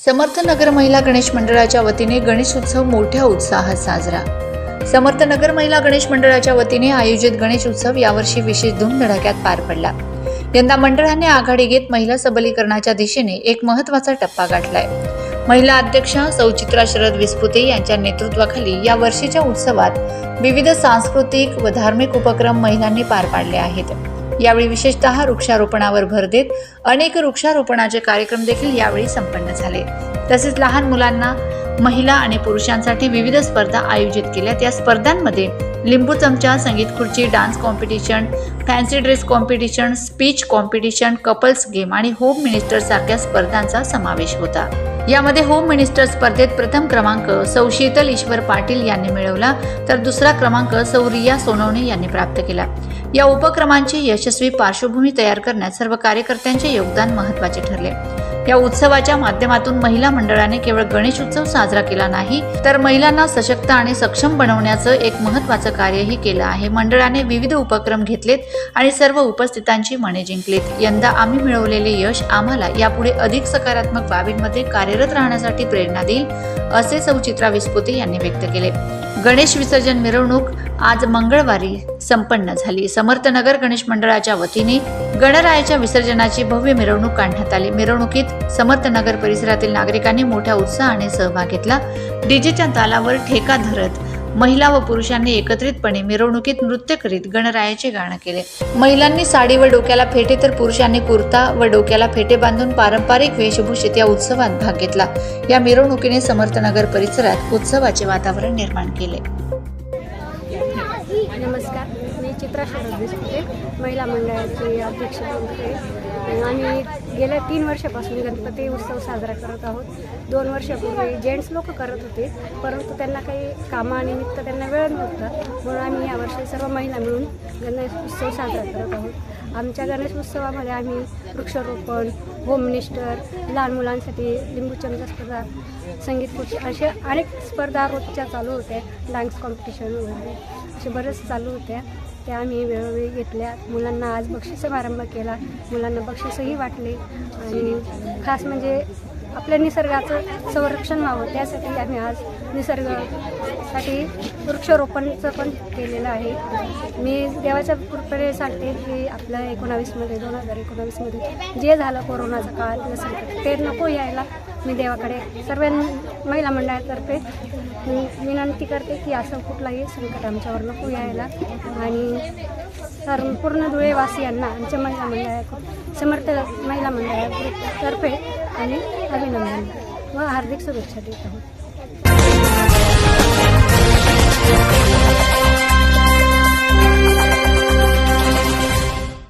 समर्थ नगर महिला गणेश मंडळाच्या वतीने गणेश उत्सव मोठ्या उत्साहात साजरा। समर्थ नगर महिला गणेश मंडळाच्या वतीने आयोजित गणेश उत्सव यावर्षी विशेष धूमधडाक्यात पार पडला। यंदा मंडळाने आघाडी घेत महिला सबलीकरणाच्या दिशेने एक महत्त्वाचा टप्पा गाठलाय। महिला अध्यक्षा सौ चित्रा शरद विस्पुते यांच्या नेतृत्वाखाली या वर्षीच्या उत्सवात विविध सांस्कृतिक व धार्मिक उपक्रम महिलांनी पार पाडले आहेत। यावेळी विशेषतः वृक्षारोपणावर भर देत अनेक वृक्षारोपणाचे कार्यक्रम देखील यावेळी संपन्न झाले। तसेच लहान मुलांना, महिला आणि पुरुषांसाठी विविध स्पर्धा आयोजित केल्यात। या स्पर्धांमध्ये लिंबू चमचा, संगीत खुर्ची, dance competition, fancy dress competition, speech competition, couples game आणि होम मिनिस्टर सारख्या स्पर्धांचा समावेश होता। यामध्ये होम मिनिस्टर स्पर्धेत प्रथम क्रमांक सौ शीतल ईश्वर पाटील यांनी मिळवला, तर दुसरा क्रमांक सौ रिया सोनवणे यांनी प्राप्त केला। या उपक्रमांची यशस्वी पार्श्वभूमी तयार करण्यात सर्व कार्यकर्त्यांचे योगदान महत्त्वाचे ठरले। या उत्सवाच्या माध्यमातून महिला मंडळाने केवळ गणेश उत्सव साजरा केला नाही, तर महिलांना सशक्त आणि सक्षम बनवण्याचं एक महत्त्वाचं कार्यही केलं आहे। मंडळाने विविध उपक्रम घेतलेत आणि सर्व उपस्थितांची मने जिंकलीत। यंदा आम्ही मिळवलेले यश आम्हाला यापुढे अधिक सकारात्मक बाबींमध्ये कार्यरत राहण्यासाठी प्रेरणा देईल, असे सौ चित्रा विस्पुते यांनी व्यक्त केले। गणेश विसर्जन मिरवणूक आज मंगळवारी संपन्न झाली। समर्थ नगर गणेश मंडळाच्या वतीने गणरायाच्या विसर्जनाची भव्य मिरवणूक काढण्यात आली। मिरवणुकीत समर्थ नगर परिसरातील नागरिकांनी मोठ्या उत्साहाने सहभाग घेतला। डीजेच्या तालावर ठेका धरत महिला व पुरुषांनी एकत्रितपणे मिरवणुकीत नृत्य करीत गणरायाचे गाणं केले। महिलांनी साडी व डोक्याला फेटे, तर पुरुषांनी कुर्ता व डोक्याला फेटे बांधून पारंपरिक वेशभूषेत या उत्सवात भाग घेतला। या मिरवणुकीने समर्थ नगर परिसरात उत्सवाचे वातावरण निर्माण केले। नमस्कार, मी चित्रा शरद विस्पुते, महिला मंडळाची अध्यक्ष आहे। आम्ही गेल्या 3 वर्षापासून गणपती उत्सव साजरा करत आहोत। 2 वर्षापूर्वी जेंट्स लोक करत होते, परंतु त्यांना काही कामानिमित्त त्यांना वेळ नव्हता, म्हणून आम्ही यावर्षी सर्व महिला मिळून गणेश उत्सव साजरा करत आहोत। आमच्या गणेश उत्सवामध्ये आम्ही वृक्षारोपण, होम मिनिस्टर, लहान मुलांसाठी लिंबू चमचा स्पर्धा, संगीत खुर्ची अशा अनेक स्पर्धा रोजच्या चालू होत्या। डान्स कॉम्पिटिशन वगैरे असे बरेच चालू होत्या, त्या आम्ही वेळोवेळी घेतल्या। मुलांना आज बक्षीस समारंभ केला, मुलांना बक्षीसही वाटले आणि खास म्हणजे आपल्या निसर्गाचं संरक्षण व्हावं त्यासाठी आम्ही आज निसर्गासाठी वृक्षारोपणचं पण केलेलं आहे। मी देवाच्या कृपेने सांगते की आपल्या 2019मध्ये जे झालं कोरोनाचा काळ संकट ते नको यायला, मी देवाकडे सर्व महिला मंडळातर्फे विनंती करते की असं कुठलाही संकट आमच्यावर नको यायला आणि पूर्ण धुळेवासियांना आमच्या महिला मंडळाकडून समर्थ महिला मंडळातर्फे आम्ही अभिनंदन व हार्दिक शुभेच्छा देत आहोत।